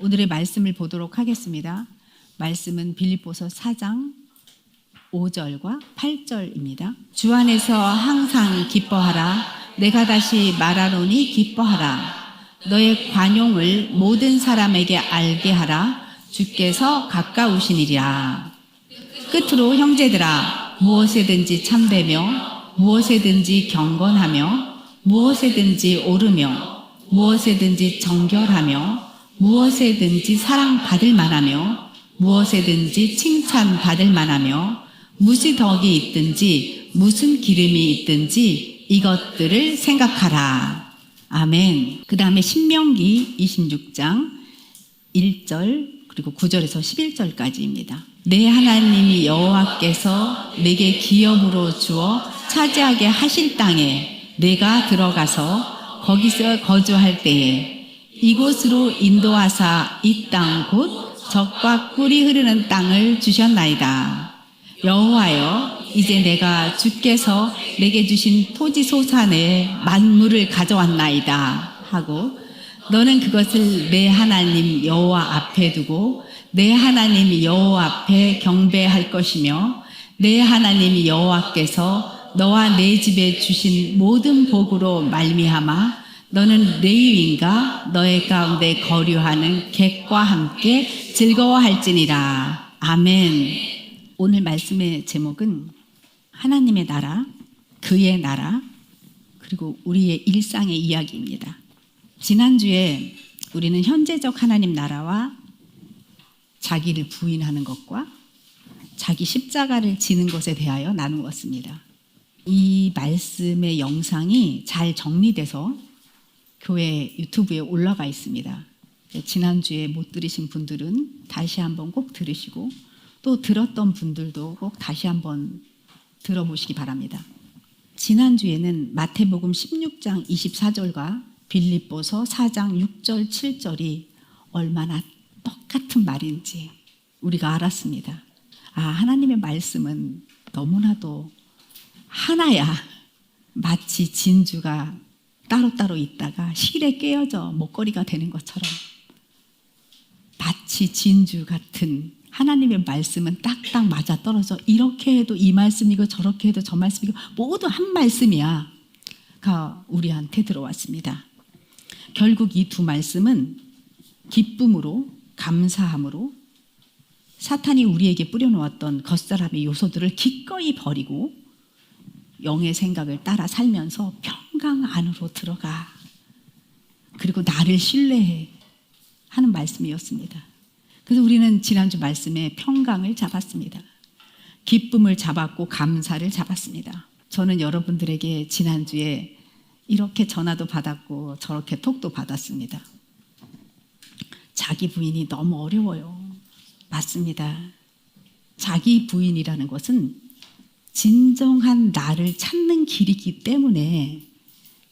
오늘의 말씀을 보도록 하겠습니다. 말씀은 빌립보서 4장 5절과 8절입니다. 주 안에서 항상 기뻐하라. 내가 다시 말하노니 기뻐하라. 너의 관용을 모든 사람에게 알게 하라. 주께서 가까우시니라. 끝으로 형제들아, 무엇에든지 참되며 무엇에든지 경건하며 무엇에든지 옳으며 무엇에든지 정결하며 무엇에든지 사랑받을 만하며 무엇에든지 칭찬받을 만하며 무슨 덕이 있든지 무슨 기름이 있든지 이것들을 생각하라. 아멘. 그 다음에 신명기 26장 1절 그리고 9절에서 11절까지입니다. 내 하나님 여호와께서 내게 기업으로 주어 차지하게 하실 땅에 내가 들어가서 거기서 거주할 때에 이곳으로 인도하사 이 땅 곧 젖과 꿀이 흐르는 땅을 주셨나이다. 여호와여, 이제 내가 주께서 내게 주신 토지 소산의 만물을 가져왔나이다 하고 너는 그것을 내 하나님 여호와 앞에 두고 내 하나님 여호와 앞에 경배할 것이며 내 하나님 여호와께서 너와 내 집에 주신 모든 복으로 말미암아 너는 레위인과 너의 가운데 거류하는 객과 함께 즐거워할지니라. 아멘. 오늘 말씀의 제목은 하나님의 나라, 그의 나라, 그리고 우리의 일상의 이야기입니다. 지난주에 우리는 현재적 하나님 나라와 자기를 부인하는 것과 자기 십자가를 지는 것에 대하여 나누었습니다. 이 말씀의 영상이 잘 정리돼서 교회 유튜브에 올라가 있습니다. 지난주에 못 들으신 분들은 다시 한번 꼭 들으시고 또 들었던 분들도 꼭 다시 한번 들어보시기 바랍니다. 지난주에는 마태복음 16장 24절과 빌립보서 4장 6절 7절이 얼마나 똑같은 말인지 우리가 알았습니다. 아, 하나님의 말씀은 너무나도 하나야. 마치 진주가 따로따로 있다가 실에 꿰어져 먹거리가 되는 것처럼 마치 진주 같은 하나님의 말씀은 딱딱 맞아떨어져 이렇게 해도 이 말씀이고 저렇게 해도 저 말씀이고 모두 한 말씀이야 가 우리한테 들어왔습니다. 결국 이 두 말씀은 기쁨으로 감사함으로 사탄이 우리에게 뿌려놓았던 겉사람의 요소들을 기꺼이 버리고 영의 생각을 따라 살면서 평강 안으로 들어가. 그리고 나를 신뢰해 하는 말씀이었습니다. 그래서 우리는 지난주 말씀에 평강을 잡았습니다. 기쁨을 잡았고 감사를 잡았습니다. 저는 여러분들에게 지난주에 이렇게 전화도 받았고 저렇게 톡도 받았습니다. 자기 부인이 너무 어려워요. 맞습니다. 자기 부인이라는 것은 진정한 나를 찾는 길이기 때문에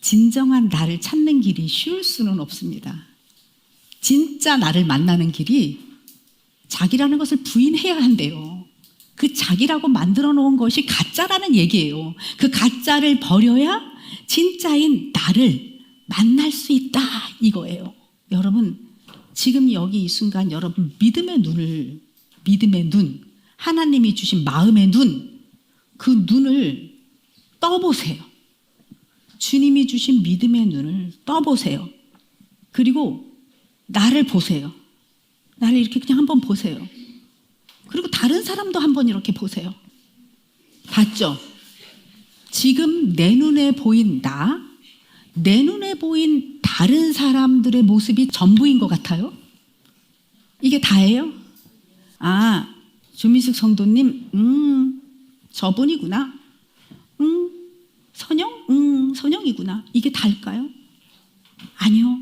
진정한 나를 찾는 길이 쉬울 수는 없습니다. 진짜 나를 만나는 길이 자기라는 것을 부인해야 한대요. 그 자기라고 만들어 놓은 것이 가짜라는 얘기예요. 그 가짜를 버려야 진짜인 나를 만날 수 있다 이거예요. 여러분 지금 여기 이 순간 여러분 믿음의 눈 하나님이 주신 마음의 눈 그 눈을 떠보세요. 주님이 주신 믿음의 눈을 떠보세요. 그리고 나를 보세요. 나를 이렇게 그냥 한번 보세요. 그리고 다른 사람도 한번 이렇게 보세요. 봤죠? 지금 내 눈에 보인 내 눈에 보인 다른 사람들의 모습이 전부인 것 같아요? 이게 다예요? 아, 주미숙 성도님, 저분이구나. 선영이구나. 이게 다일까요? 아니요.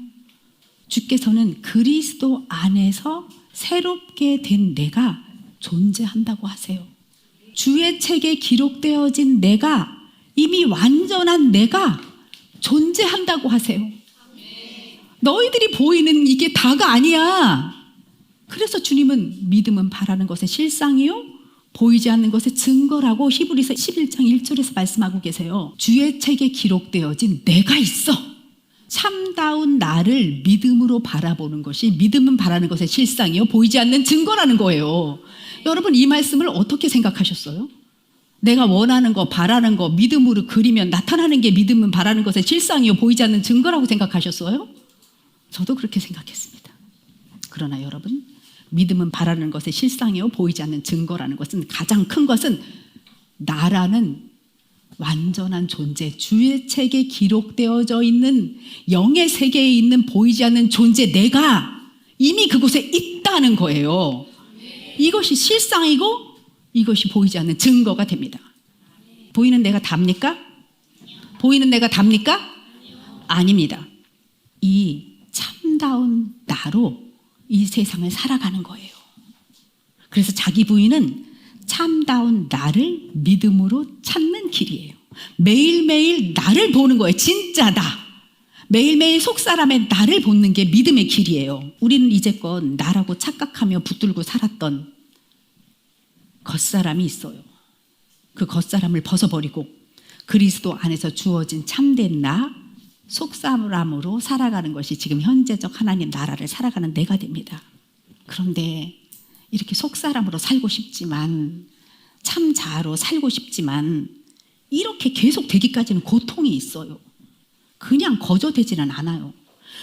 주께서는 그리스도 안에서 새롭게 된 내가 존재한다고 하세요. 주의 책에 기록되어진 내가 이미 완전한 내가 존재한다고 하세요. 너희들이 보이는 이게 다가 아니야. 그래서 주님은 믿음은 바라는 것의 실상이요 보이지 않는 것의 증거라고 히브리서 11장 1절에서 말씀하고 계세요. 주의 책에 기록되어진 내가 있어. 참다운 나를 믿음으로 바라보는 것이 믿음은 바라는 것의 실상이요 보이지 않는 증거라는 거예요. 여러분 이 말씀을 어떻게 생각하셨어요? 내가 원하는 거 바라는 거 믿음으로 그리면 나타나는 게 믿음은 바라는 것의 실상이요 보이지 않는 증거라고 생각하셨어요? 저도 그렇게 생각했습니다. 그러나 여러분 믿음은 바라는 것의 실상이요 보이지 않는 증거라는 것은 가장 큰 것은 나라는 완전한 존재, 주의 책에 기록되어져 있는 영의 세계에 있는 보이지 않는 존재 내가 이미 그곳에 있다는 거예요. 이것이 실상이고 이것이 보이지 않는 증거가 됩니다. 보이는 내가 답니까? 보이는 내가 답니까? 아닙니다. 이 참다운 나로 이 세상을 살아가는 거예요. 그래서 자기 부인은 참다운 나를 믿음으로 찾는 길이에요. 매일매일 나를 보는 거예요. 진짜다. 매일매일 속사람의 나를 보는 게 믿음의 길이에요. 우리는 이제껏 나라고 착각하며 붙들고 살았던 겉사람이 있어요. 그 겉사람을 벗어버리고 그리스도 안에서 주어진 참된 나, 속사람으로 살아가는 것이 지금 현재적 하나님 나라를 살아가는 내가 됩니다. 그런데 이렇게 속사람으로 살고 싶지만 참자로 살고 싶지만 이렇게 계속 되기까지는 고통이 있어요. 그냥 거저되지는 않아요.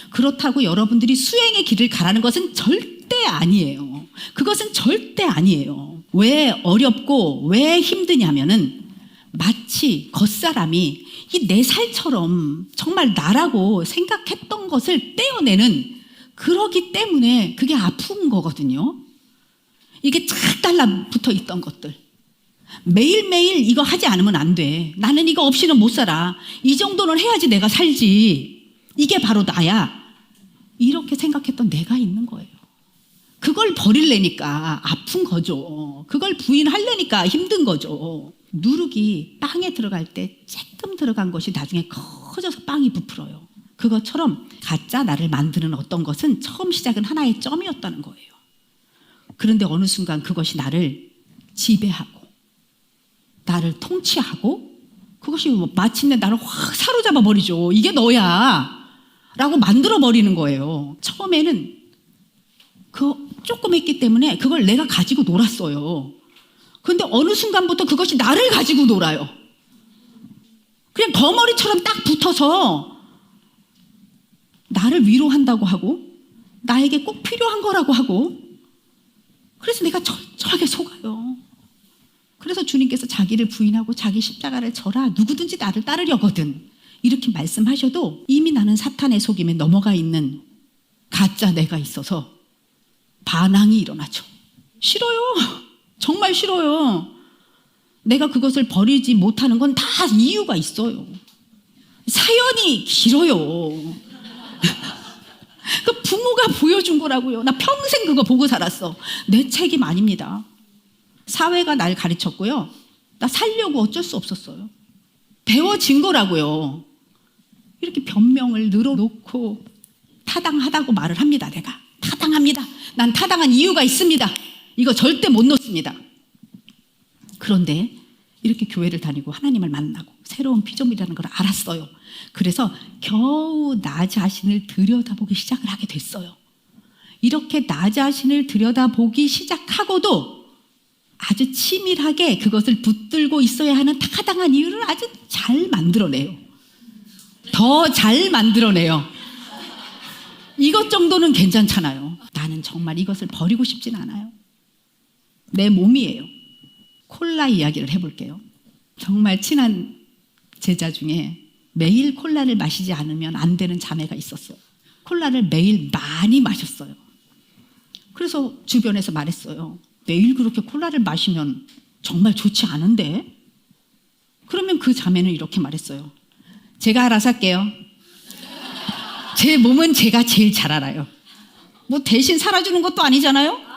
그렇다고 여러분들이 수행의 길을 가라는 것은 절대 아니에요. 그것은 절대 아니에요. 왜 어렵고 왜 힘드냐면은 마치 겉사람이 이 내 살처럼 정말 나라고 생각했던 것을 떼어내는 그러기 때문에 그게 아픈 거거든요. 이게 쫙 달라붙어 있던 것들. 매일매일 이거 하지 않으면 안 돼. 나는 이거 없이는 못 살아. 이 정도는 해야지 내가 살지. 이게 바로 나야. 이렇게 생각했던 내가 있는 거예요. 그걸 버리려니까 아픈 거죠. 그걸 부인하려니까 힘든 거죠. 누룩이 빵에 들어갈 때 조금 들어간 것이 나중에 커져서 빵이 부풀어요. 그것처럼 가짜 나를 만드는 어떤 것은 처음 시작은 하나의 점이었다는 거예요. 그런데 어느 순간 그것이 나를 지배하고 나를 통치하고 그것이 마침내 나를 확 사로잡아 버리죠. 이게 너야 라고 만들어 버리는 거예요. 처음에는 조금 했기 때문에 그걸 내가 가지고 놀았어요. 그런데 어느 순간부터 그것이 나를 가지고 놀아요. 그냥 덩어리처럼 딱 붙어서 나를 위로한다고 하고 나에게 꼭 필요한 거라고 하고 그래서 내가 철저하게 속아요. 그래서 주님께서 자기를 부인하고 자기 십자가를 져라. 누구든지 나를 따르려거든. 이렇게 말씀하셔도 이미 나는 사탄의 속임에 넘어가 있는 가짜 내가 있어서 반항이 일어나죠. 싫어요. 정말 싫어요. 내가 그것을 버리지 못하는 건 다 이유가 있어요. 사연이 길어요. 그 부모가 보여준 거라고요. 나 평생 그거 보고 살았어. 내 책임 아닙니다. 사회가 날 가르쳤고요. 나 살려고 어쩔 수 없었어요. 배워진 거라고요. 이렇게 변명을 늘어놓고 타당하다고 말을 합니다. 내가 타당합니다. 난 타당한 이유가 있습니다. 이거 절대 못 놓습니다. 그런데 이렇게 교회를 다니고 하나님을 만나고 새로운 피조물이라는 걸 알았어요. 그래서 겨우 나 자신을 들여다보기 시작을 하게 됐어요. 이렇게 나 자신을 들여다보기 시작하고도 아주 치밀하게 그것을 붙들고 있어야 하는 타당한 이유를 아주 잘 만들어내요. 더 잘 만들어내요. 이것 정도는 괜찮잖아요. 나는 정말 이것을 버리고 싶진 않아요. 내 몸이에요. 콜라 이야기를 해볼게요. 정말 친한 제자 중에 매일 콜라를 마시지 않으면 안 되는 자매가 있었어요. 콜라를 매일 많이 마셨어요. 그래서 주변에서 말했어요. 매일 그렇게 콜라를 마시면 정말 좋지 않은데? 그러면 그 자매는 이렇게 말했어요. 제가 알아서 할게요. 제 몸은 제가 제일 잘 알아요. 뭐 대신 살아주는 것도 아니잖아요?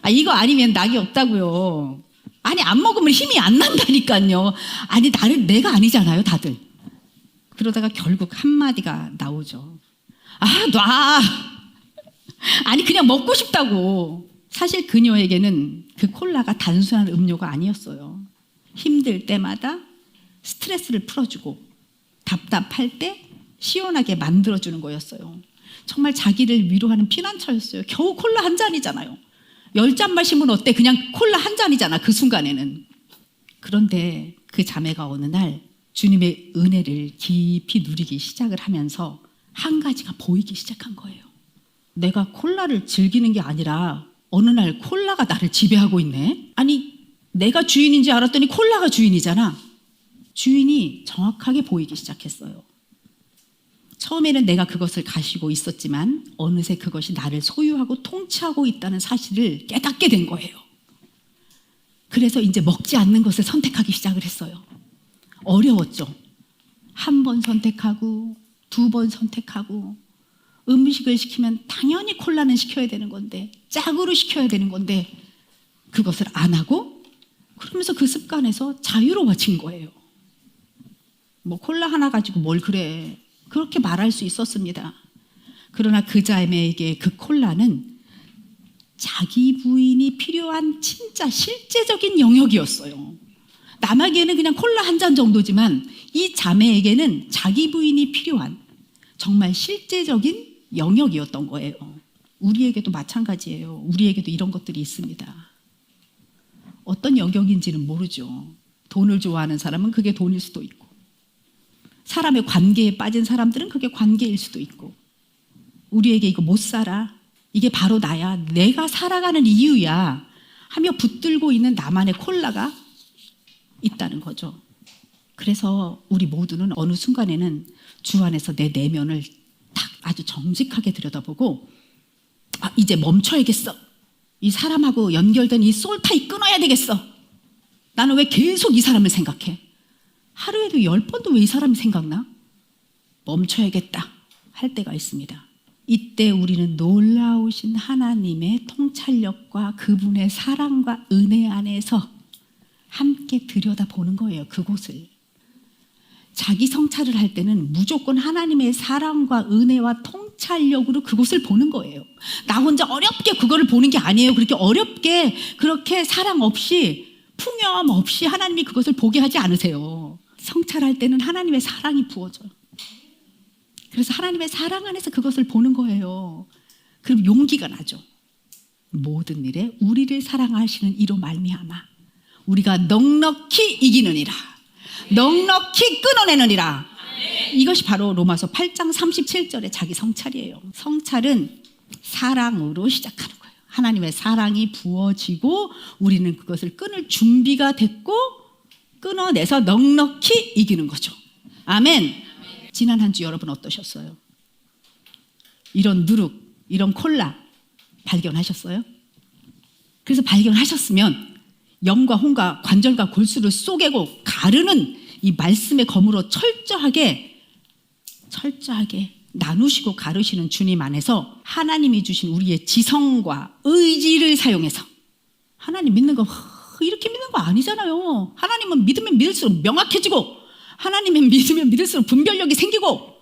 이거 아니면 낙이 없다고요. 아니 안 먹으면 힘이 안 난다니까요. 아니 내가 아니잖아요 다들. 그러다가 결국 한마디가 나오죠. 놔. 아니 그냥 먹고 싶다고. 사실 그녀에게는 그 콜라가 단순한 음료가 아니었어요. 힘들 때마다 스트레스를 풀어주고 답답할 때 시원하게 만들어주는 거였어요. 정말 자기를 위로하는 피난처였어요. 겨우 콜라 한 잔이잖아요. 10잔 마시면 어때? 그냥 콜라 한 잔이잖아, 그 순간에는. 그런데 그 자매가 어느 날 주님의 은혜를 깊이 누리기 시작을 하면서 한 가지가 보이기 시작한 거예요. 내가 콜라를 즐기는 게 아니라 어느 날 콜라가 나를 지배하고 있네? 아니, 내가 주인인지 알았더니 콜라가 주인이잖아. 주인이 정확하게 보이기 시작했어요. 처음에는 내가 그것을 가지고 있었지만 어느새 그것이 나를 소유하고 통치하고 있다는 사실을 깨닫게 된 거예요. 그래서 이제 먹지 않는 것을 선택하기 시작을 했어요. 어려웠죠. 한 번 선택하고 2번 선택하고 음식을 시키면 당연히 콜라는 시켜야 되는 건데 짝으로 시켜야 되는 건데 그것을 안 하고 그러면서 그 습관에서 자유로워진 거예요. 뭐 콜라 하나 가지고 뭘 그래. 그렇게 말할 수 있었습니다. 그러나 그 자매에게 그 콜라는 자기 부인이 필요한 진짜 실제적인 영역이었어요. 남에게는 그냥 콜라 한 잔 정도지만 이 자매에게는 자기 부인이 필요한 정말 실제적인 영역이었던 거예요. 우리에게도 마찬가지예요. 우리에게도 이런 것들이 있습니다. 어떤 영역인지는 모르죠. 돈을 좋아하는 사람은 그게 돈일 수도 있고 사람의 관계에 빠진 사람들은 그게 관계일 수도 있고 우리에게 이거 못 살아. 이게 바로 나야. 내가 살아가는 이유야. 하며 붙들고 있는 나만의 콜라가 있다는 거죠. 그래서 우리 모두는 어느 순간에는 주 안에서 내 내면을 딱 아주 정직하게 들여다보고 이제 멈춰야겠어. 이 사람하고 연결된 이 솔타이 끊어야 되겠어. 나는 왜 계속 이 사람을 생각해? 하루에도 10번도 왜 이 사람이 생각나? 멈춰야겠다 할 때가 있습니다. 이때 우리는 놀라우신 하나님의 통찰력과 그분의 사랑과 은혜 안에서 함께 들여다보는 거예요. 그곳을. 자기 성찰을 할 때는 무조건 하나님의 사랑과 은혜와 통찰력으로 그곳을 보는 거예요. 나 혼자 어렵게 그거를 보는 게 아니에요. 그렇게 어렵게 그렇게 사랑 없이 풍요함 없이 하나님이 그것을 보게 하지 않으세요. 성찰할 때는 하나님의 사랑이 부어져요. 그래서 하나님의 사랑 안에서 그것을 보는 거예요. 그럼 용기가 나죠. 모든 일에 우리를 사랑하시는 이로 말미암아 우리가 넉넉히 이기느니라. 넉넉히 끊어내느니라. 이것이 바로 로마서 8장 37절의 자기 성찰이에요. 성찰은 사랑으로 시작하는 거예요. 하나님의 사랑이 부어지고 우리는 그것을 끊을 준비가 됐고 끊어내서 넉넉히 이기는 거죠. 아멘. 지난 한 주 여러분 어떠셨어요? 이런 누룩, 이런 콜라 발견하셨어요? 그래서 발견하셨으면 영과 혼과 관절과 골수를 쪼개고 가르는 이 말씀의 검으로 철저하게 나누시고 가르시는 주님 안에서 하나님이 주신 우리의 지성과 의지를 사용해서 하나님 믿는 거 이렇게 믿는 거 아니잖아요. 하나님은 믿으면 믿을수록 명확해지고 하나님의 믿으면 믿을수록 분별력이 생기고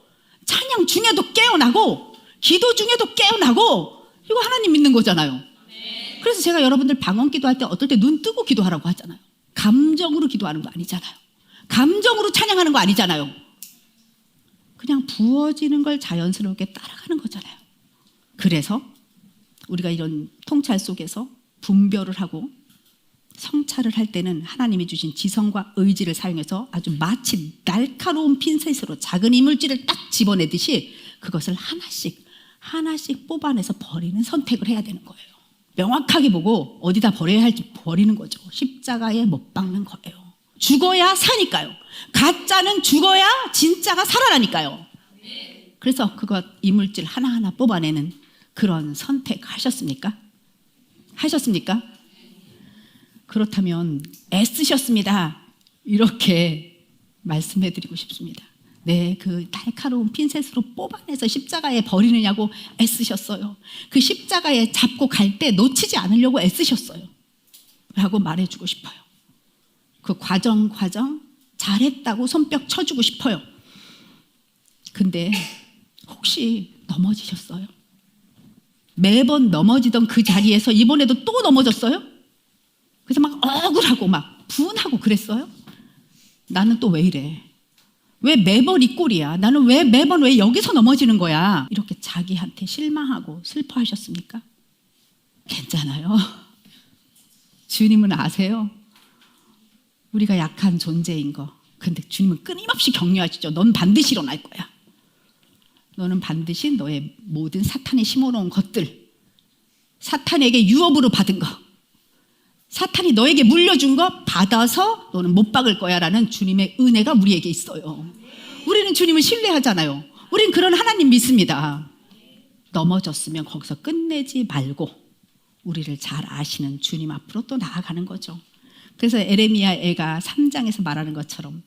찬양 중에도 깨어나고 기도 중에도 깨어나고 이거 하나님 믿는 거잖아요. 그래서 제가 여러분들 방언 기도할 때 어떨 때 눈 뜨고 기도하라고 하잖아요. 감정으로 기도하는 거 아니잖아요. 감정으로 찬양하는 거 아니잖아요. 그냥 부어지는 걸 자연스럽게 따라가는 거잖아요. 그래서 우리가 이런 통찰 속에서 분별을 하고 성찰을 할 때는 하나님이 주신 지성과 의지를 사용해서 아주 마치 날카로운 핀셋으로 작은 이물질을 딱 집어내듯이 그것을 하나씩 뽑아내서 버리는 선택을 해야 되는 거예요. 명확하게 보고 어디다 버려야 할지 버리는 거죠. 십자가에 못 박는 거예요. 죽어야 사니까요. 가짜는 죽어야 진짜가 살아나니까요. 그래서 그것 이물질 하나하나 뽑아내는 그런 선택하셨습니까? 하셨습니까? 그렇다면 애쓰셨습니다. 이렇게 말씀해드리고 싶습니다. 네, 그 날카로운 핀셋으로 뽑아내서 십자가에 버리느냐고 애쓰셨어요. 그 십자가에 잡고 갈 때 놓치지 않으려고 애쓰셨어요. 라고 말해주고 싶어요. 그 과정 잘했다고 손뼉 쳐주고 싶어요. 근데 혹시 넘어지셨어요? 매번 넘어지던 그 자리에서 이번에도 또 넘어졌어요? 그래서 막 억울하고 막 분하고 그랬어요? 나는 또 왜 이래? 왜 매번 이 꼴이야? 나는 왜 매번 왜 여기서 넘어지는 거야? 이렇게 자기한테 실망하고 슬퍼하셨습니까? 괜찮아요. 주님은 아세요. 우리가 약한 존재인 거. 근데 주님은 끊임없이 격려하시죠. 넌 반드시 일어날 거야. 너는 반드시 너의 모든 사탄이 심어놓은 것들, 사탄에게 유업으로 받은 거, 사탄이 너에게 물려준 거 받아서 너는 못 박을 거야 라는 주님의 은혜가 우리에게 있어요. 우리는 주님을 신뢰하잖아요. 우린 그런 하나님 믿습니다. 넘어졌으면 거기서 끝내지 말고 우리를 잘 아시는 주님 앞으로 또 나아가는 거죠. 그래서 에레미야 애가 3장에서 말하는 것처럼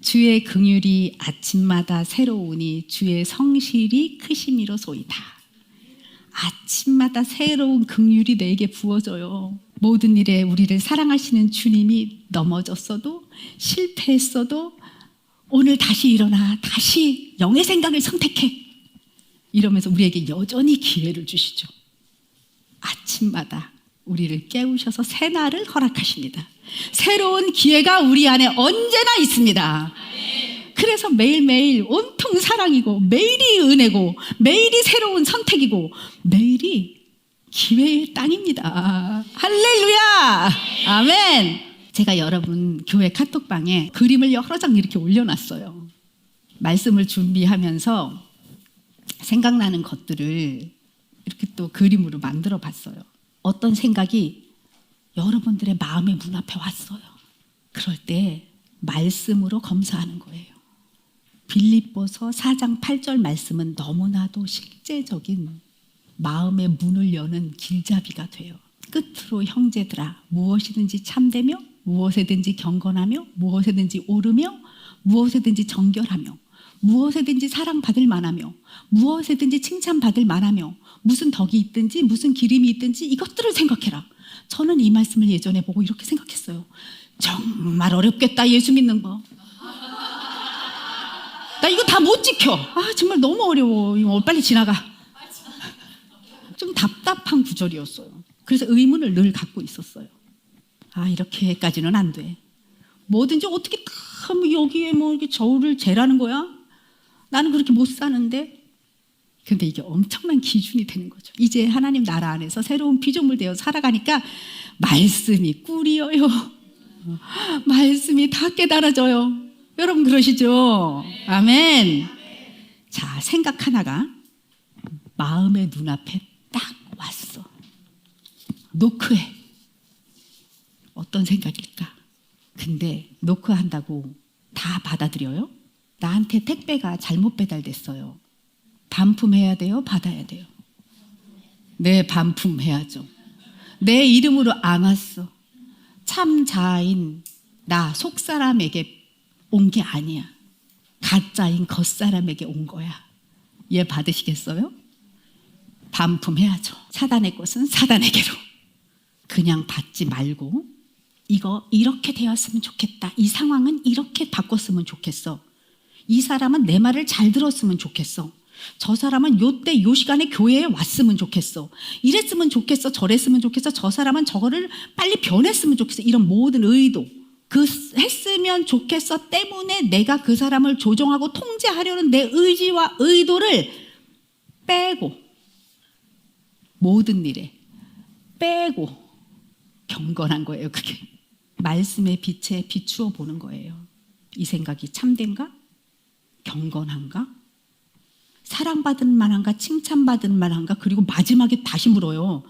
주의 긍휼이 아침마다 새로우니 주의 성실이 크심이로소이다. 아침마다 새로운 긍휼이 내게 부어져요. 모든 일에 우리를 사랑하시는 주님이 넘어졌어도 실패했어도 오늘 다시 일어나 다시 영의 생각을 선택해 이러면서 우리에게 여전히 기회를 주시죠. 아침마다 우리를 깨우셔서 새날을 허락하십니다. 새로운 기회가 우리 안에 언제나 있습니다. 그래서 매일매일 온통 사랑이고 매일이 은혜고 매일이 새로운 선택이고 매일이 기회의 땅입니다. 할렐루야! 아멘! 제가 여러분 교회 카톡방에 그림을 여러 장 이렇게 올려놨어요. 말씀을 준비하면서 생각나는 것들을 이렇게 또 그림으로 만들어 봤어요. 어떤 생각이 여러분들의 마음의 문 앞에 왔어요. 그럴 때 말씀으로 검사하는 거예요. 빌립보서 4장 8절 말씀은 너무나도 실제적인 마음의 문을 여는 길잡이가 돼요. 끝으로 형제들아 무엇이든지 참되며 무엇에든지 경건하며 무엇에든지 오르며 무엇에든지 정결하며 무엇에든지 사랑받을 만하며 무엇에든지 칭찬받을 만하며 무슨 덕이 있든지 무슨 기름이 있든지 이것들을 생각해라. 저는 이 말씀을 예전에 보고 이렇게 생각했어요. 정말 어렵겠다 예수 믿는 거. 나 이거 다 못 지켜. 정말 너무 어려워. 이거 빨리 지나가. 좀 답답한 구절이었어요. 그래서 의문을 늘 갖고 있었어요. 이렇게까지는 안 돼. 뭐든지 어떻게 다 뭐 여기에 뭐 이렇게 저울을 재라는 거야? 나는 그렇게 못 사는데. 근데 이게 엄청난 기준이 되는 거죠. 이제 하나님 나라 안에서 새로운 피조물 되어 살아가니까 말씀이 꿀이어요. 말씀이 다 깨달아져요. 여러분 그러시죠? 아멘. 자, 생각 하나가 마음의 눈앞에 딱 왔어. 노크해. 어떤 생각일까? 근데 노크한다고 다 받아들여요? 나한테 택배가 잘못 배달됐어요. 반품해야 돼요? 받아야 돼요? 네, 반품해야죠. 내 이름으로 안 왔어. 참자인 나 속사람에게 온 게 아니야. 가짜인 겉사람에게 온 거야. 얘 받으시겠어요? 반품해야죠. 사단의 것은 사단에게로. 그냥 받지 말고 이거 이렇게 되었으면 좋겠다. 이 상황은 이렇게 바꿨으면 좋겠어. 이 사람은 내 말을 잘 들었으면 좋겠어. 저 사람은 요때 요 시간에 교회에 왔으면 좋겠어. 이랬으면 좋겠어. 저랬으면 좋겠어. 저 사람은 저거를 빨리 변했으면 좋겠어. 이런 모든 의도 했으면 좋겠어 때문에 내가 그 사람을 조종하고 통제하려는 내 의지와 의도를 빼고 모든 일에 빼고 경건한 거예요. 그게 말씀의 빛에 비추어 보는 거예요. 이 생각이 참된가? 경건한가? 사랑받은 만한가? 칭찬받은 만한가? 그리고 마지막에 다시 물어요.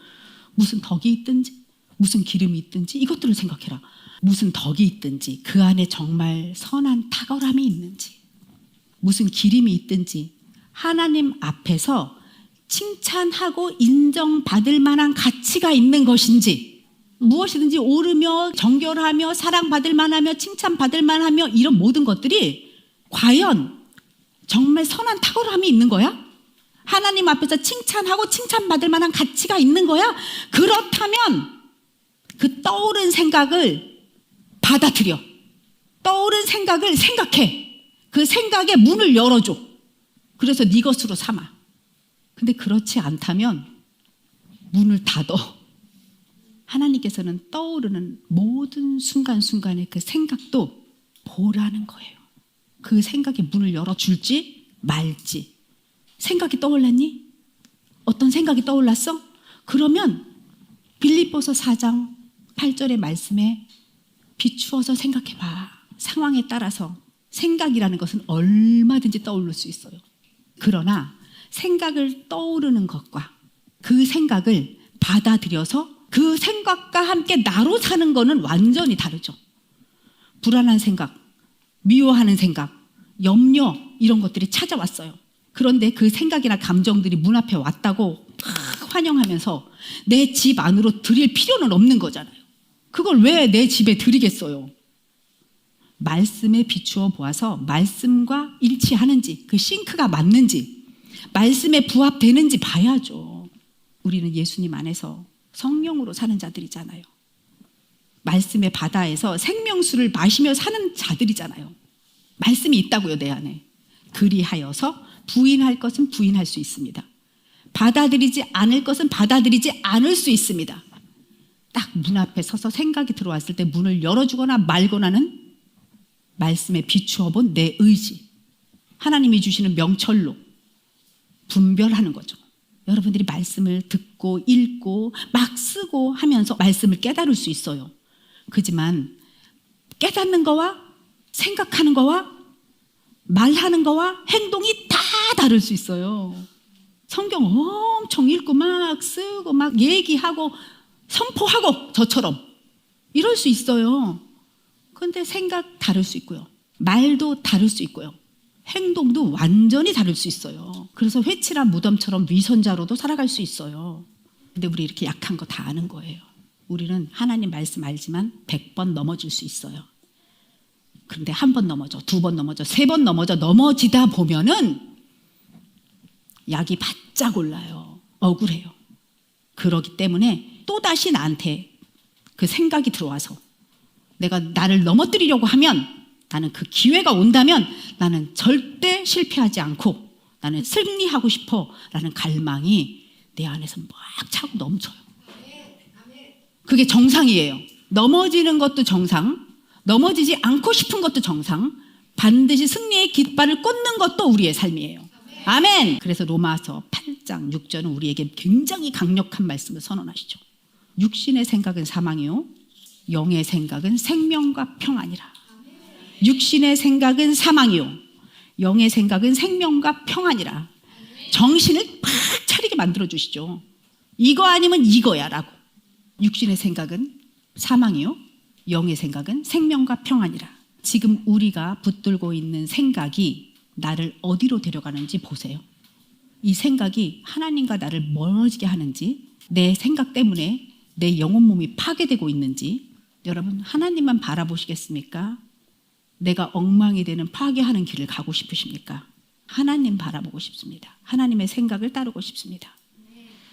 무슨 덕이 있든지 무슨 기름이 있든지 이것들을 생각해라. 무슨 덕이 있든지 그 안에 정말 선한 탁월함이 있는지 무슨 기름이 있든지 하나님 앞에서 칭찬하고 인정받을 만한 가치가 있는 것인지 무엇이든지 오르며 정결하며 사랑받을 만하며 칭찬받을 만하며 이런 모든 것들이 과연 정말 선한 탁월함이 있는 거야? 하나님 앞에서 칭찬하고 칭찬받을 만한 가치가 있는 거야? 그렇다면 그 떠오른 생각을 받아들여. 떠오른 생각을 생각해. 그 생각의 문을 열어줘. 그래서 네 것으로 삼아. 근데 그렇지 않다면 문을 닫어. 하나님께서는 떠오르는 모든 순간순간의 그 생각도 보라는 거예요. 그 생각에 문을 열어줄지 말지. 생각이 떠올랐니? 어떤 생각이 떠올랐어? 그러면 빌립보서 4장 8절의 말씀에 비추어서 생각해봐. 상황에 따라서 생각이라는 것은 얼마든지 떠오를 수 있어요. 그러나 생각을 떠오르는 것과 그 생각을 받아들여서 그 생각과 함께 나로 사는 것은 완전히 다르죠. 불안한 생각, 미워하는 생각, 염려 이런 것들이 찾아왔어요. 그런데 그 생각이나 감정들이 문 앞에 왔다고 환영하면서 내 집 안으로 들일 필요는 없는 거잖아요. 그걸 왜 내 집에 들이겠어요? 말씀에 비추어 보아서 말씀과 일치하는지, 그 싱크가 맞는지, 말씀에 부합되는지 봐야죠. 우리는 예수님 안에서 성령으로 사는 자들이잖아요. 말씀의 바다에서 생명수를 마시며 사는 자들이잖아요. 말씀이 있다고요, 내 안에. 그리하여서 부인할 것은 부인할 수 있습니다. 받아들이지 않을 것은 받아들이지 않을 수 있습니다. 딱 문 앞에 서서 생각이 들어왔을 때 문을 열어주거나 말거나는 말씀에 비추어 본 내 의지, 하나님이 주시는 명철로 분별하는 거죠. 여러분들이 말씀을 듣고 읽고 막 쓰고 하면서 말씀을 깨달을 수 있어요. 그지만 깨닫는 거와 생각하는 거와 말하는 거와 행동이 다 다를 수 있어요. 성경 엄청 읽고 막 쓰고 막 얘기하고 선포하고 저처럼 이럴 수 있어요. 그런데 생각 다를 수 있고요. 말도 다를 수 있고요. 행동도 완전히 다를 수 있어요. 그래서 회칠한 무덤처럼 위선자로도 살아갈 수 있어요. 근데 우리 이렇게 약한 거 다 아는 거예요. 우리는 하나님 말씀 알지만 100번 넘어질 수 있어요. 그런데 한 번 넘어져, 두 번 넘어져, 세 번 넘어져, 넘어지다 보면은 약이 바짝 올라요. 억울해요. 그러기 때문에 또다시 나한테 그 생각이 들어와서 내가 나를 넘어뜨리려고 하면, 나는 그 기회가 온다면 나는 절대 실패하지 않고 나는 승리하고 싶어 라는 갈망이 내 안에서 막 차고 넘쳐요. 그게 정상이에요. 넘어지는 것도 정상, 넘어지지 않고 싶은 것도 정상, 반드시 승리의 깃발을 꽂는 것도 우리의 삶이에요. 아멘. 그래서 로마서 8장 6절은 우리에게 굉장히 강력한 말씀을 선언하시죠. 육신의 생각은 사망이요 영의 생각은 생명과 평안이라. 육신의 생각은 사망이요 영의 생각은 생명과 평안이라. 정신을 팍 차리게 만들어 주시죠. 이거 아니면 이거야 라고. 육신의 생각은 사망이요 영의 생각은 생명과 평안이라. 지금 우리가 붙들고 있는 생각이 나를 어디로 데려가는지 보세요. 이 생각이 하나님과 나를 멀어지게 하는지, 내 생각 때문에 내 영혼 몸이 파괴되고 있는지, 여러분 하나님만 바라보시겠습니까? 내가 엉망이 되는 파괴하는 길을 가고 싶으십니까? 하나님 바라보고 싶습니다. 하나님의 생각을 따르고 싶습니다.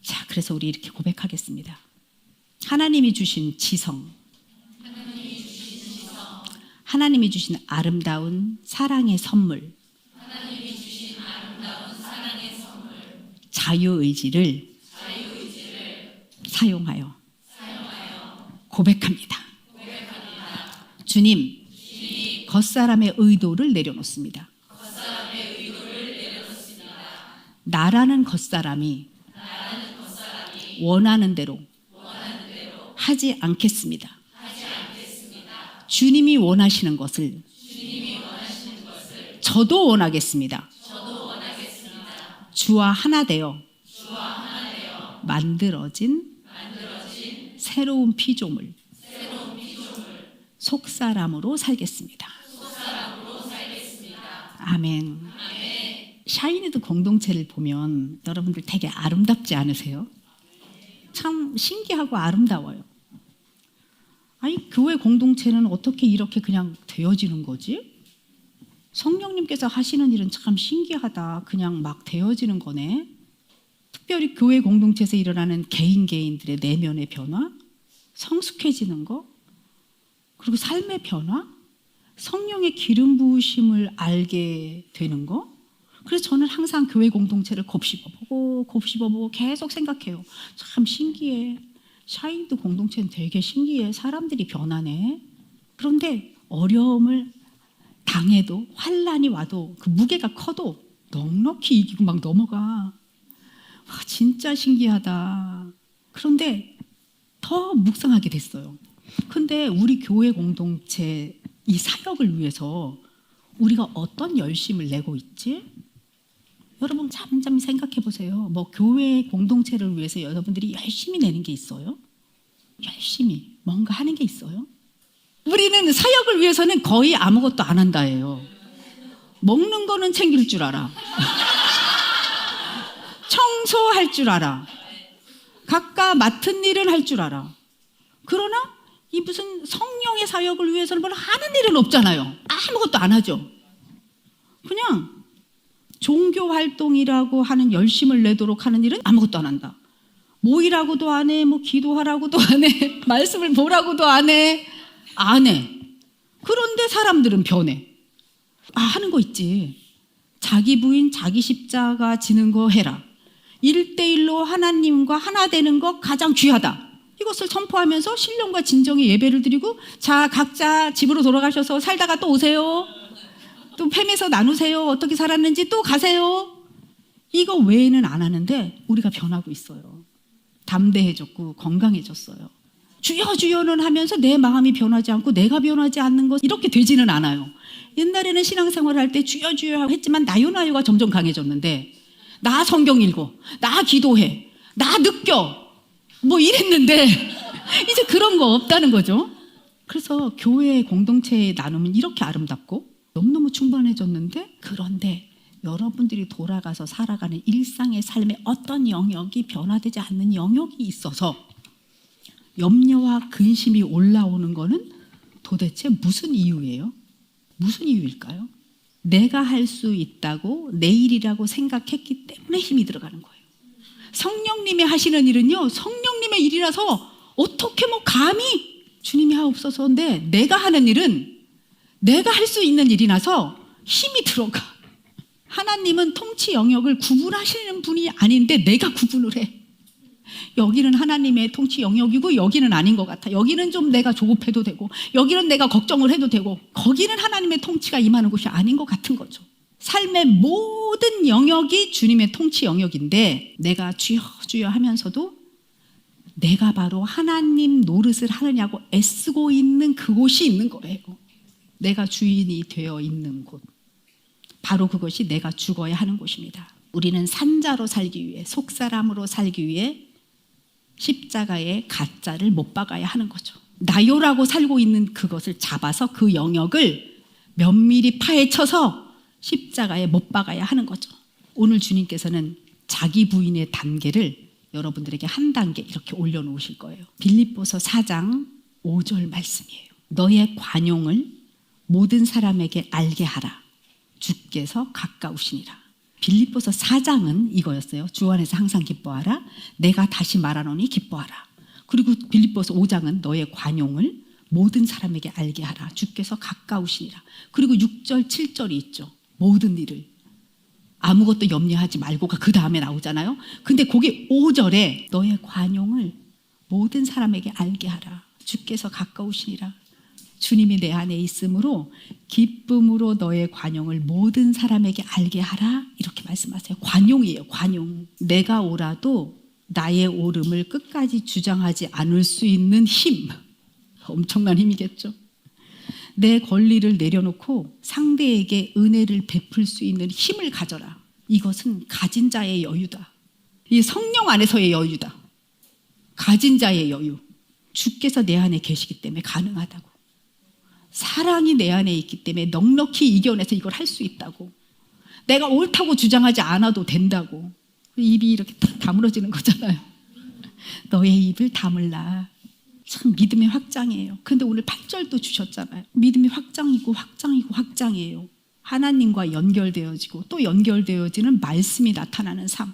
자, 그래서 우리 이렇게 고백하겠습니다. 하나님이 주신 지성, 하나님이 주신 아름다운 사랑의 선물, 자유의지를 사용하여 고백합니다. 주님, 겉사람의 의도를 내려놓습니다. 나라는 겉사람이 원하는 대로 하지 않겠습니다. 주님이 원하시는 것을 저도 원하겠습니다. 주와 하나 되어 만들어진 새로운 피조물, 속사람으로 살겠습니다. 아멘. 샤이니드 공동체를 보면 여러분들 되게 아름답지 않으세요? 참 신기하고 아름다워요. 아니, 교회 공동체는 어떻게 이렇게 그냥 되어지는 거지? 성령님께서 하시는 일은 참 신기하다. 그냥 막 되어지는 거네. 특별히 교회 공동체에서 일어나는 개인들의 내면의 변화, 성숙해지는 거, 그리고 삶의 변화, 성령의 기름 부으심을 알게 되는 거. 그래서 저는 항상 교회 공동체를 곱씹어보고 계속 생각해요. 참 신기해. 샤인드 공동체는 되게 신기해. 사람들이 변하네. 그런데 어려움을 당해도 환난이 와도 그 무게가 커도 넉넉히 이기고 막 넘어가. 와, 진짜 신기하다. 그런데 더 묵상하게 됐어요. 근데 우리 교회 공동체 이 사역을 위해서 우리가 어떤 열심을 내고 있지? 여러분 잠잠히 생각해 보세요. 뭐 교회 공동체를 위해서 여러분들이 열심히 내는 게 있어요? 열심히 뭔가 하는 게 있어요? 우리는 사역을 위해서는 거의 아무것도 안 한다예요. 먹는 거는 챙길 줄 알아. 청소할 줄 알아. 각각 맡은 일은 할 줄 알아. 그러나 이 무슨 성령의 사역을 위해서는 뭘 하는 일은 없잖아요. 아무것도 안 하죠. 그냥 종교 활동이라고 하는 열심을 내도록 하는 일은 아무것도 안 한다. 모이라고도 안 해, 뭐 기도하라고도 안 해, 말씀을 보라고도 안 해. 안 해. 그런데 사람들은 변해. 아, 하는 거 있지. 자기 부인, 자기 십자가 지는 거 해라. 1대1로 하나님과 하나 되는 거 가장 귀하다. 이것을 선포하면서 신령과 진정의 예배를 드리고, 자, 각자 집으로 돌아가셔서 살다가 또 오세요. 또 팸에서 나누세요. 어떻게 살았는지 또 가세요. 이거 외에는 안 하는데 우리가 변하고 있어요. 담대해졌고 건강해졌어요. 주여 주여는 하면서 내 마음이 변하지 않고 내가 변하지 않는 것, 이렇게 되지는 않아요. 옛날에는 신앙생활을 할 때 주여 주여 했지만 나요나요가 점점 강해졌는데, 나 성경 읽어, 나 기도해, 나 느껴, 뭐 이랬는데 이제 그런 거 없다는 거죠. 그래서 교회 공동체에 나누면 이렇게 아름답고 너무너무 충분해졌는데, 그런데 여러분들이 돌아가서 살아가는 일상의 삶에 어떤 영역이 변화되지 않는 영역이 있어서 염려와 근심이 올라오는 거는 도대체 무슨 이유예요? 무슨 이유일까요? 내가 할 수 있다고 내 일이라고 생각했기 때문에 힘이 들어가는 거예요. 성령님이 하시는 일은요, 성령님의 일이라서 어떻게 뭐 감히 주님이 하옵소서인데, 내가 하는 일은 내가 할 수 있는 일이라서 힘이 들어가. 하나님은 통치 영역을 구분하시는 분이 아닌데 내가 구분을 해. 여기는 하나님의 통치 영역이고 여기는 아닌 것 같아. 여기는 좀 내가 조급해도 되고 여기는 내가 걱정을 해도 되고, 거기는 하나님의 통치가 임하는 곳이 아닌 것 같은 거죠. 삶의 모든 영역이 주님의 통치 영역인데, 내가 주여 주여 하면서도 내가 바로 하나님 노릇을 하느냐고 애쓰고 있는 그곳이 있는 거예요. 내가 주인이 되어 있는 곳, 바로 그것이 내가 죽어야 하는 곳입니다. 우리는 산자로 살기 위해, 속사람으로 살기 위해 십자가에 가짜를 못 박아야 하는 거죠. 나요라고 살고 있는 그것을 잡아서 그 영역을 면밀히 파헤쳐서 십자가에 못 박아야 하는 거죠. 오늘 주님께서는 자기 부인의 단계를 여러분들에게 한 단계 이렇게 올려놓으실 거예요. 빌립보서 4장 5절 말씀이에요. 너의 관용을 모든 사람에게 알게 하라. 주께서 가까우시니라. 빌립보서 4장은 이거였어요. 주 안에서 항상 기뻐하라. 내가 다시 말하노니 기뻐하라. 그리고 빌립보서 5장은 너의 관용을 모든 사람에게 알게 하라. 주께서 가까우시니라. 그리고 6절 7절이 있죠. 모든 일을 아무것도 염려하지 말고가 그 다음에 나오잖아요. 근데 거기 5절에 너의 관용을 모든 사람에게 알게 하라. 주께서 가까우시니라. 주님이 내 안에 있으므로 기쁨으로 너의 관용을 모든 사람에게 알게 하라. 이렇게 말씀하세요. 관용이에요. 관용. 내가 오라도 나의 옳음을 끝까지 주장하지 않을 수 있는 힘. 엄청난 힘이겠죠. 내 권리를 내려놓고 상대에게 은혜를 베풀 수 있는 힘을 가져라. 이것은 가진 자의 여유다. 이 성령 안에서의 여유다. 가진 자의 여유. 주께서 내 안에 계시기 때문에 가능하다고. 사랑이 내 안에 있기 때문에 넉넉히 이겨내서 이걸 할 수 있다고. 내가 옳다고 주장하지 않아도 된다고. 입이 이렇게 딱 다물어지는 거잖아요. 너의 입을 다물라. 참 믿음의 확장이에요. 근데 오늘 8절도 주셨잖아요. 믿음이 확장이고 확장이고 확장이에요. 하나님과 연결되어지고 또 연결되어지는 말씀이 나타나는 삶.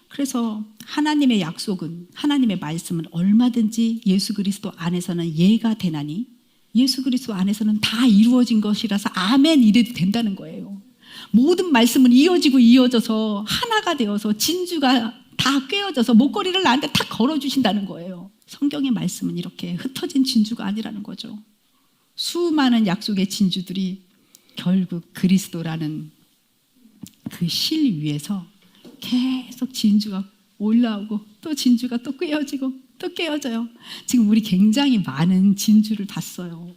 그래서 하나님의 약속은, 하나님의 말씀은 얼마든지 예수 그리스도 안에서는 예가 되나니, 예수 그리스도 안에서는 다 이루어진 것이라서 아멘 이래도 된다는 거예요. 모든 말씀은 이어지고 이어져서 하나가 되어서 진주가 다 꿰어져서 목걸이를 나한테 탁 걸어주신다는 거예요. 성경의 말씀은 이렇게 흩어진 진주가 아니라는 거죠. 수많은 약속의 진주들이 결국 그리스도라는 그 실 위에서 계속 진주가 올라오고 또 진주가 또 깨어지고 또 깨어져요. 지금 우리 굉장히 많은 진주를 봤어요.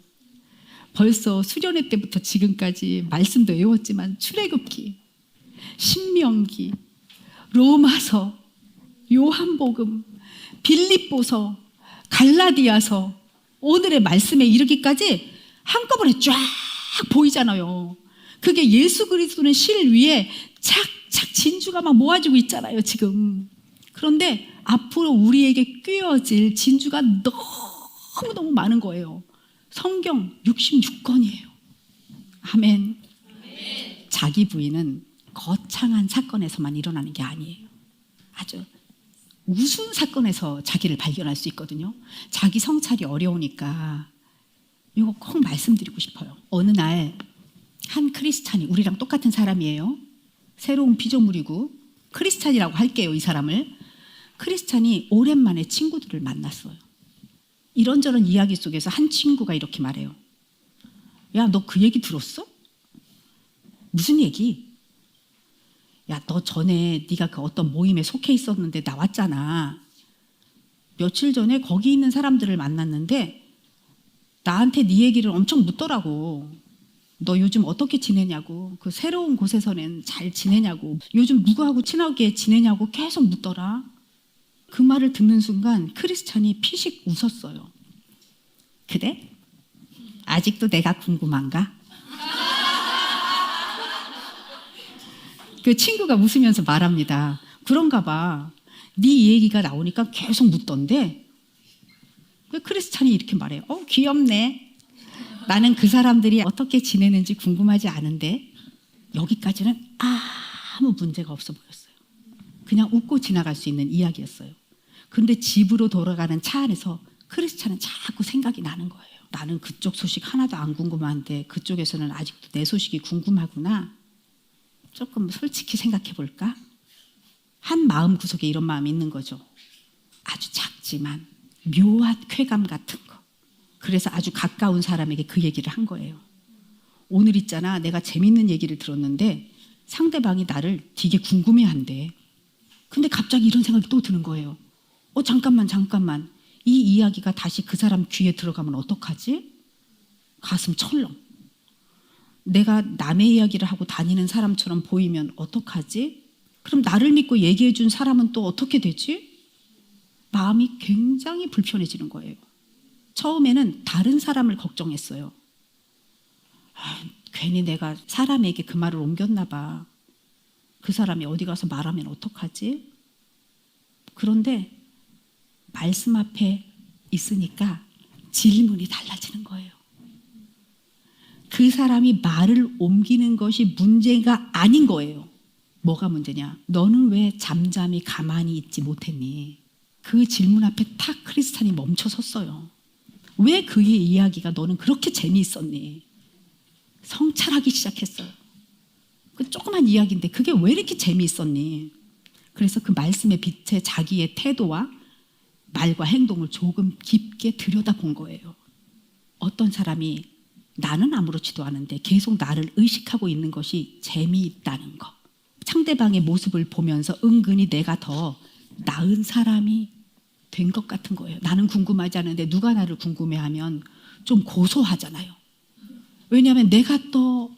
벌써 수련회 때부터 지금까지 말씀도 외웠지만 출애굽기, 신명기, 로마서, 요한복음, 빌립보서, 갈라디아서, 오늘의 말씀에 이르기까지 한꺼번에 쫙 보이잖아요. 그게 예수 그리스도는 실 위에 착착 진주가 막 모아지고 있잖아요, 지금. 그런데 앞으로 우리에게 꿰어질 진주가 너무너무 많은 거예요. 성경 66권이에요. 아멘. 자기 부인은 거창한 사건에서만 일어나는 게 아니에요. 아주 우스운 사건에서 자기를 발견할 수 있거든요. 자기 성찰이 어려우니까 이거 꼭 말씀드리고 싶어요. 어느 날 한 크리스찬이, 우리랑 똑같은 사람이에요. 새로운 피조물이고 크리스찬이라고 할게요, 이 사람을. 크리스찬이 오랜만에 친구들을 만났어요. 이런저런 이야기 속에서 한 친구가 이렇게 말해요. 야, 너 그 얘기 들었어? 무슨 얘기? 야, 너 전에 네가 그 어떤 모임에 속해 있었는데 나왔잖아. 며칠 전에 거기 있는 사람들을 만났는데 나한테 네 얘기를 엄청 묻더라고. 너 요즘 어떻게 지내냐고, 그 새로운 곳에서는 잘 지내냐고, 요즘 누구하고 친하게 지내냐고 계속 묻더라. 그 말을 듣는 순간 크리스찬이 피식 웃었어요. 그래? 아직도 내가 궁금한가? 그 친구가 웃으면서 말합니다. 그런가 봐. 네 얘기가 나오니까 계속 묻던데. 그 크리스찬이 이렇게 말해요. 귀엽네. 나는 그 사람들이 어떻게 지내는지 궁금하지 않은데. 여기까지는 아무 문제가 없어 보였어요. 그냥 웃고 지나갈 수 있는 이야기였어요. 그런데 집으로 돌아가는 차 안에서 크리스찬은 자꾸 생각이 나는 거예요. 나는 그쪽 소식 하나도 안 궁금한데 그쪽에서는 아직도 내 소식이 궁금하구나. 조금 솔직히 생각해 볼까? 한 마음 구석에 이런 마음이 있는 거죠. 아주 작지만 묘한 쾌감 같은 거. 그래서 아주 가까운 사람에게 그 얘기를 한 거예요. 오늘 있잖아, 내가 재밌는 얘기를 들었는데 상대방이 나를 되게 궁금해한대. 근데 갑자기 이런 생각이 또 드는 거예요. 잠깐만. 이 이야기가 다시 그 사람 귀에 들어가면 어떡하지? 가슴 철렁. 내가 남의 이야기를 하고 다니는 사람처럼 보이면 어떡하지? 그럼 나를 믿고 얘기해 준 사람은 또 어떻게 되지? 마음이 굉장히 불편해지는 거예요. 처음에는 다른 사람을 걱정했어요. 괜히 내가 사람에게 그 말을 옮겼나 봐. 그 사람이 어디 가서 말하면 어떡하지? 그런데 말씀 앞에 있으니까 질문이 달라지는 거예요. 그 사람이 말을 옮기는 것이 문제가 아닌 거예요. 뭐가 문제냐? 너는 왜 잠잠히 가만히 있지 못했니? 그 질문 앞에 탁 크리스찬이 멈춰 섰어요. 왜 그의 이야기가 너는 그렇게 재미있었니? 성찰하기 시작했어요. 그 조그만 이야기인데 그게 왜 이렇게 재미있었니? 그래서 그 말씀의 빛에 자기의 태도와 말과 행동을 조금 깊게 들여다본 거예요. 어떤 사람이 나는 아무렇지도 않은데 계속 나를 의식하고 있는 것이 재미있다는 거. 상대방의 모습을 보면서 은근히 내가 더 나은 사람이 된 것 같은 거예요. 나는 궁금하지 않은데 누가 나를 궁금해하면 좀 고소하잖아요. 왜냐하면 내가 더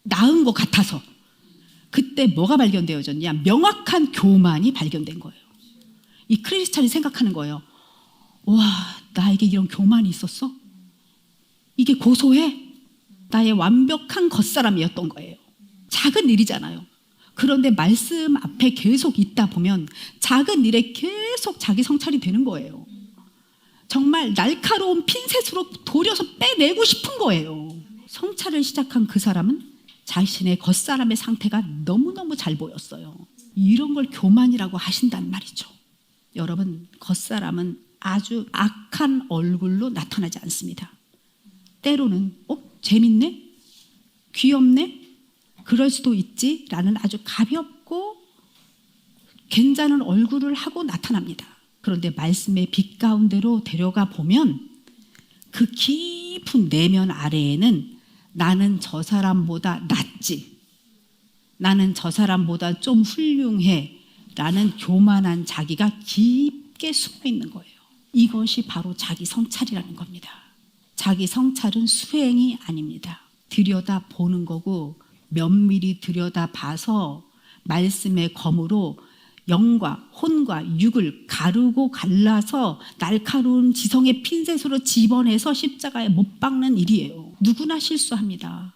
나은 것 같아서. 그때 뭐가 발견되어졌냐? 명확한 교만이 발견된 거예요. 이 크리스찬이 생각하는 거예요. 와, 나에게 이런 교만이 있었어? 이게 고소해? 나의 완벽한 겉사람이었던 거예요. 작은 일이잖아요. 그런데 말씀 앞에 계속 있다 보면 작은 일에 계속 자기 성찰이 되는 거예요. 정말 날카로운 핀셋으로 도려서 빼내고 싶은 거예요. 성찰을 시작한 그 사람은 자신의 겉사람의 상태가 너무너무 잘 보였어요. 이런 걸 교만이라고 하신단 말이죠. 여러분, 겉사람은 아주 악한 얼굴로 나타나지 않습니다. 때로는 재밌네? 귀엽네? 그럴 수도 있지? 라는 아주 가볍고 괜찮은 얼굴을 하고 나타납니다. 그런데 말씀의 빛 가운데로 데려가 보면 그 깊은 내면 아래에는 나는 저 사람보다 낫지, 나는 저 사람보다 좀 훌륭해 라는 교만한 자기가 깊게 숨어 있는 거예요. 이것이 바로 자기 성찰이라는 겁니다. 자기 성찰은 수행이 아닙니다. 들여다보는 거고, 면밀히 들여다봐서 말씀의 검으로 영과 혼과 육을 가르고 갈라서 날카로운 지성의 핀셋으로 집어내서 십자가에 못 박는 일이에요. 누구나 실수합니다.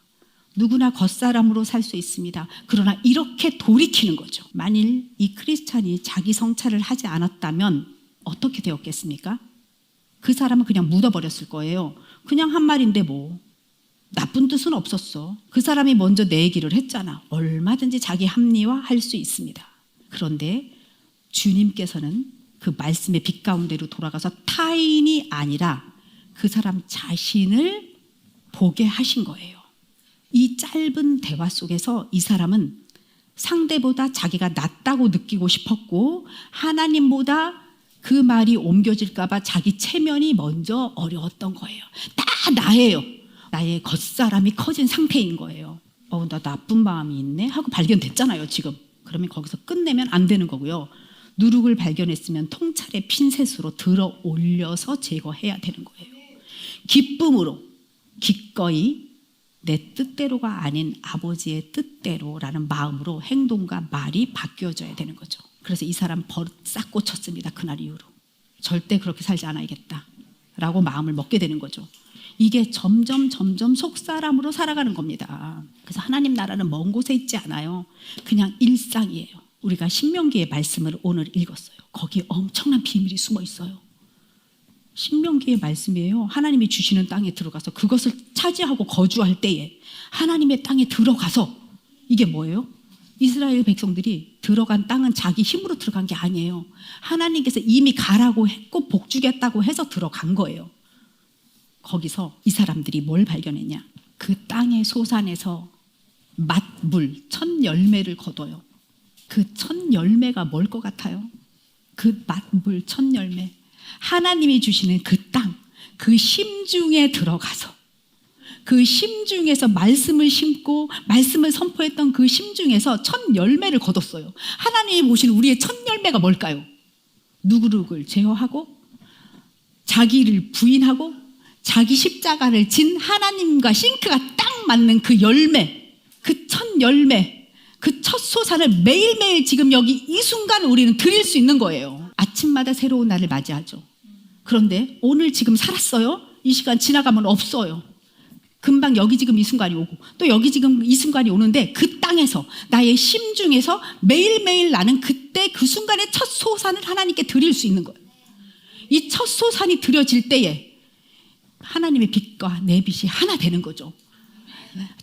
누구나 겉사람으로 살 수 있습니다. 그러나 이렇게 돌이키는 거죠. 만일 이 크리스찬이 자기 성찰을 하지 않았다면 어떻게 되었겠습니까? 그 사람은 그냥 묻어버렸을 거예요. 그냥 한 말인데 뭐 나쁜 뜻은 없었어. 그 사람이 먼저 내 얘기를 했잖아. 얼마든지 자기 합리화할 수 있습니다. 그런데 주님께서는 그 말씀의 빛 가운데로 돌아가서 타인이 아니라 그 사람 자신을 보게 하신 거예요. 이 짧은 대화 속에서 이 사람은 상대보다 자기가 낫다고 느끼고 싶었고, 하나님보다 그 말이 옮겨질까 봐 자기 체면이 먼저 어려웠던 거예요. 다 나예요. 나의 겉사람이 커진 상태인 거예요. 나 나쁜 마음이 있네 하고 발견됐잖아요 지금. 그러면 거기서 끝내면 안 되는 거고요. 누룩을 발견했으면 통찰의 핀셋으로 들어 올려서 제거해야 되는 거예요. 기쁨으로 기꺼이 내 뜻대로가 아닌 아버지의 뜻대로라는 마음으로 행동과 말이 바뀌어져야 되는 거죠. 그래서 이 사람 버릇 싹 고쳤습니다. 그날 이후로 절대 그렇게 살지 않아야겠다 라고 마음을 먹게 되는 거죠. 이게 점점 속사람으로 살아가는 겁니다. 그래서 하나님 나라는 먼 곳에 있지 않아요. 그냥 일상이에요. 우리가 신명기의 말씀을 오늘 읽었어요. 거기에 엄청난 비밀이 숨어 있어요. 신명기의 말씀이에요. 하나님이 주시는 땅에 들어가서 그것을 차지하고 거주할 때에 하나님의 땅에 들어가서, 이게 뭐예요? 이스라엘 백성들이 들어간 땅은 자기 힘으로 들어간 게 아니에요. 하나님께서 이미 가라고 했고 복 주겠다고 해서 들어간 거예요. 거기서 이 사람들이 뭘 발견했냐? 그 땅의 소산에서 맛물, 첫 열매를 거둬요. 그 첫 열매가 뭘 것 같아요? 그 맛물, 첫 열매, 하나님이 주시는 그 땅, 그 심중에 들어가서 그 심중에서 말씀을 심고 말씀을 선포했던 그 심중에서 첫 열매를 거뒀어요. 하나님이 보시는 우리의 첫 열매가 뭘까요? 누구를 제어하고 자기를 부인하고 자기 십자가를 진 하나님과 싱크가 딱 맞는 그 열매, 그 첫 열매, 그 첫 소산을 매일매일 지금 여기 이 순간 우리는 드릴 수 있는 거예요. 아침마다 새로운 날을 맞이하죠. 그런데 오늘 지금 살았어요? 이 시간 지나가면 없어요. 금방 여기 지금 이 순간이 오고 또 여기 지금 이 순간이 오는데, 그 땅에서 나의 심중에서 매일매일 나는 그때 그 순간의 첫 소산을 하나님께 드릴 수 있는 거예요. 이 첫 소산이 드려질 때에 하나님의 빛과 내 빛이 하나 되는 거죠.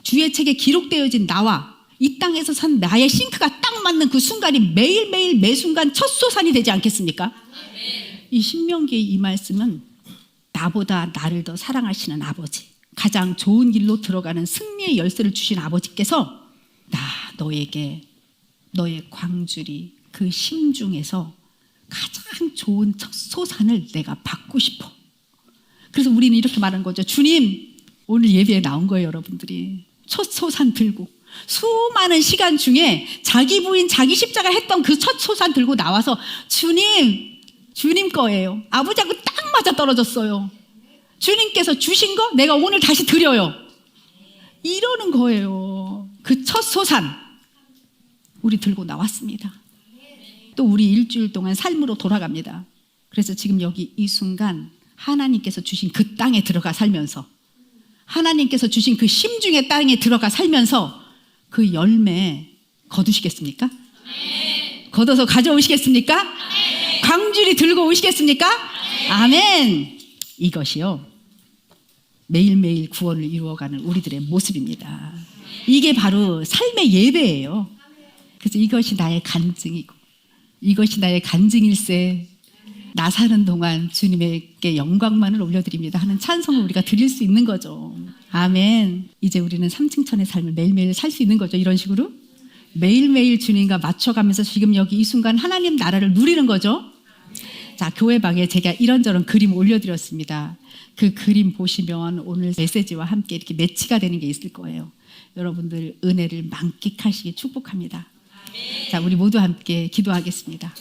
주의 책에 기록되어진 나와 이 땅에서 산 나의 싱크가 딱 맞는 그 순간이 매일매일 매 순간 첫 소산이 되지 않겠습니까? 이 신명기의 이 말씀은 나보다 나를 더 사랑하시는 아버지, 가장 좋은 길로 들어가는 승리의 열쇠를 주신 아버지께서 너에게 너의 광주리 그 심중에서 가장 좋은 첫 소산을 내가 받고 싶어. 그래서 우리는 이렇게 말하는 거죠. 주님, 오늘 예배에 나온 거예요. 여러분들이 첫 소산 들고 수많은 시간 중에 자기 부인 자기 십자가 했던 그 첫 소산 들고 나와서 주님 거예요. 아버지하고 딱 맞아 떨어졌어요. 주님께서 주신 거 내가 오늘 다시 드려요. 이러는 거예요. 그 첫 소산 우리 들고 나왔습니다. 또 우리 일주일 동안 삶으로 돌아갑니다. 그래서 지금 여기 이 순간 하나님께서 주신 그 땅에 들어가 살면서, 하나님께서 주신 그 심중의 땅에 들어가 살면서 그 열매 거두시겠습니까? 네. 걷어서 가져오시겠습니까? 네. 광주리 들고 오시겠습니까? 네. 아멘. 이것이요 매일매일 구원을 이루어가는 우리들의 모습입니다. 이게 바로 삶의 예배예요. 그래서 이것이 나의 간증이고 이것이 나의 간증일세, 나 사는 동안 주님에게 영광만을 올려드립니다 하는 찬송을 우리가 드릴 수 있는 거죠. 아멘. 이제 우리는 삼층천의 삶을 매일매일 살 수 있는 거죠. 이런 식으로 매일매일 주님과 맞춰가면서 지금 여기 이 순간 하나님 나라를 누리는 거죠. 자, 교회방에 제가 이런저런 그림 올려드렸습니다. 그 그림 보시면 오늘 메시지와 함께 이렇게 매치가 되는 게 있을 거예요. 여러분들 은혜를 만끽하시기 축복합니다. 자, 우리 모두 함께 기도하겠습니다.